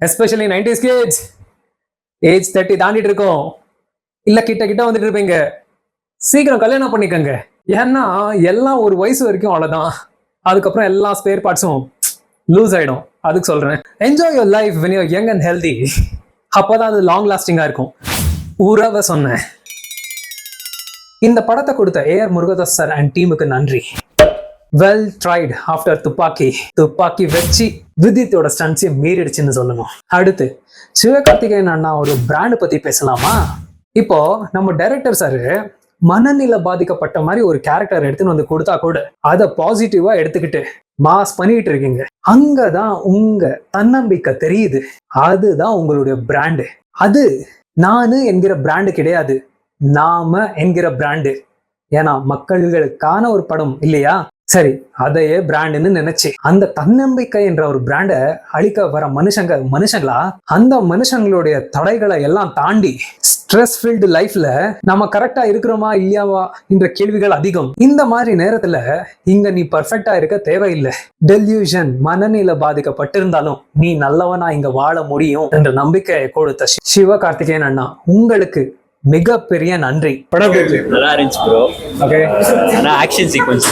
Especially 90s kids. Age 30 தாண்டிட்டு இருக்கோம், இல்ல கிட்ட கிட்ட வந்துட்டு இருப்பீங்க. சீக்கிரம் கல்யாணம் பண்ணிக்கங்க. ஏன்னா எல்லாம் ஒரு வயசு வரைக்கும் அவ்வளவுதான். அதுக்கப்புறம் எல்லா ஸ்பேர் பார்ட்ஸும் லூஸ் ஆயிடும். அதுக்கு சொல்றேன், enjoy your life when you're young and healthy. அப்போதான் அது லாங் லாஸ்டிங்கா இருக்கும். உறவை சொன்னேன். இந்த படத்தை கொடுத்த ஏஆர் முருகதாஸ் சார் அண்ட் டீமுக்கு நன்றி. வெல் ட்ரைட் ஆஃப்டர் துப்பாக்கி. துப்பாக்கி வச்சு விதித்தோட ஸ்டன்ஸை மீறிடுச்சுன்னு சொல்லணும். அடுத்து சிவகார்த்திகேயன் அண்ணா ஒரு பிராண்ட் பத்தி பேசலாமா? இப்போ நம்ம டைரக்டர் சார் மனநிலை பாதிக்கப்பட்ட மாதிரி ஒரு கேரக்டர் எடுத்துன்னு வந்து கொடுத்தா கூட அதை பாசிட்டிவா எடுத்துக்கிட்டு மாஸ் பண்ணிட்டு இருக்கீங்க. அங்கதான் உங்க தன்னம்பிக்கை தெரியுது. அதுதான் உங்களுடைய பிராண்டு. அது நானு என்கிற பிராண்டு கிடையாது, நாம என்கிற பிராண்டு. ஏன்னா மக்களுக்கான ஒரு படம் இல்லையா? சரி, அதையே பிராண்டுன்னு நினைச்சு அந்த தன்னம்பிக்கை என்ற ஒரு பிராண்டை அழிக்க வர மனுஷங்களா? அந்த மனுஷங்களுடைய தடைகளை எல்லாம் தாண்டி ஸ்ட்ரெஸ் ஃபீல்டு லைஃப்ல நம்ம கரெக்டா இருக்கிறோமா இல்லையாவா என்ற கேள்விகள் அதிகம். இந்த மாதிரி நேரத்துல இங்க நீ பர்ஃபெக்டா இருக்க தேவையில்லை. டெல்யூஷன், மனநிலை பாதிக்கப்பட்டிருந்தாலும் நீ நல்லவனா இங்க வாழ முடியும் என்ற நம்பிக்கையை கொடுத்த சிவகார்த்திகேயன் அண்ணா உங்களுக்கு மிகப்பெரிய நன்றி. படம் நல்லா இருந்துச்சு ப்ரோ. ஓகே, ஆனா ஆக்ஷன் சீக்வென்ஸ்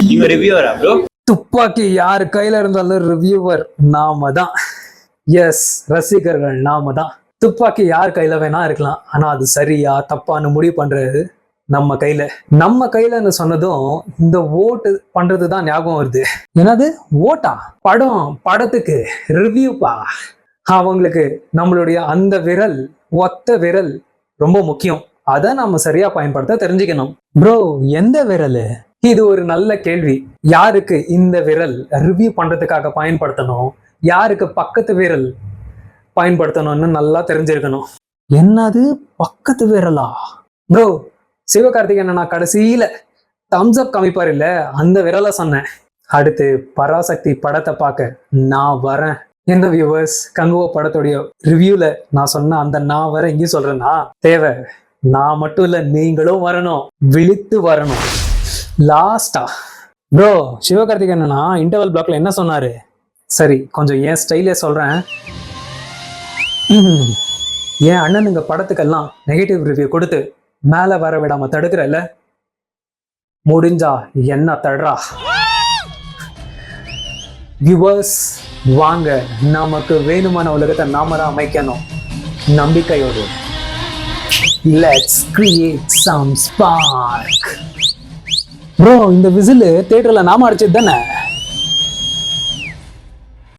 நீங்க ரிவ்யூவரா ப்ரோ? துப்பாக்கி யார் கையில இருந்தாலும் ரிவ்யூவர் நாம தான். எஸ், ரசிகர்கள் நாம தான். துப்பாக்கி யார் கையில வேணா இருக்கலாம், ஆனா அது சரியா தப்பான்னு முடிவு பண்றது நம்ம கையில. நம்ம கையிலன்னு சொன்னதும் இந்த ஓட்டு பண்றது தான் ஞாபகம் வருது. என்னது ஓட்டா? படத்துக்கு ரிவ்யூப்பா. அவங்களுக்கு நம்மளுடைய அந்த விரல், ஒத்த விரல் ரொம்ப முக்கியம். அதை நம்ம சரியா பயன்படுத்த தெரிஞ்சுக்கணும். ப்ரோ, எந்த விரல்? இது ஒரு நல்ல கேள்வி. யாருக்கு இந்த விரல் ரிவ்யூ பண்றதுக்காக பயன்படுத்தணும், யாருக்கு பக்கத்து விரல் பயன்படுத்தணும்னு நல்லா தெரிஞ்சிருக்கணும். என்னது பக்கத்து விரலா? ப்ரோ, சிவகார்த்திகேயன் நான் கடைசியில தம்ஸ் அப் காமிப்பார் இல்ல, அந்த விரலை சொன்னேன். அடுத்து பராசக்தி படத்தை பார்க்க நான் வரேன். என்ன வியூவர்ஸ், கங்குவா படத்துடைய ரிவ்யூல நான் சொன்ன அந்த நான் வர இங்கேயும் சொல்றேன்னா தேவை. நான் மட்டும் இல்ல, நீங்களும் வரணும், விழித்து வரணும். லாஸ்டா ப்ரோ, சிவகார்த்திகேயன் இன்டர்வல் பிளாக்ல என்ன சொன்னாரு? சரி, கொஞ்சம் என் ஸ்டைலே சொல்றேன். என் அண்ணனுங்க படத்துக்கெல்லாம் நெகட்டிவ் ரிவ்யூ கொடுத்து மேல வர விடாம தடுக்கிறல்ல, முடிஞ்சா என்ன தடுறா. வியூவர்ஸ் வாங்க, நமக்கு வேணுமான உலகத்தை நாம தான் அமைக்கணும் நம்பிக்கையோடு. Let's create some spark. Bro, இந்த விசில் தியேட்டர்ல நாம அடிச்சது தானே?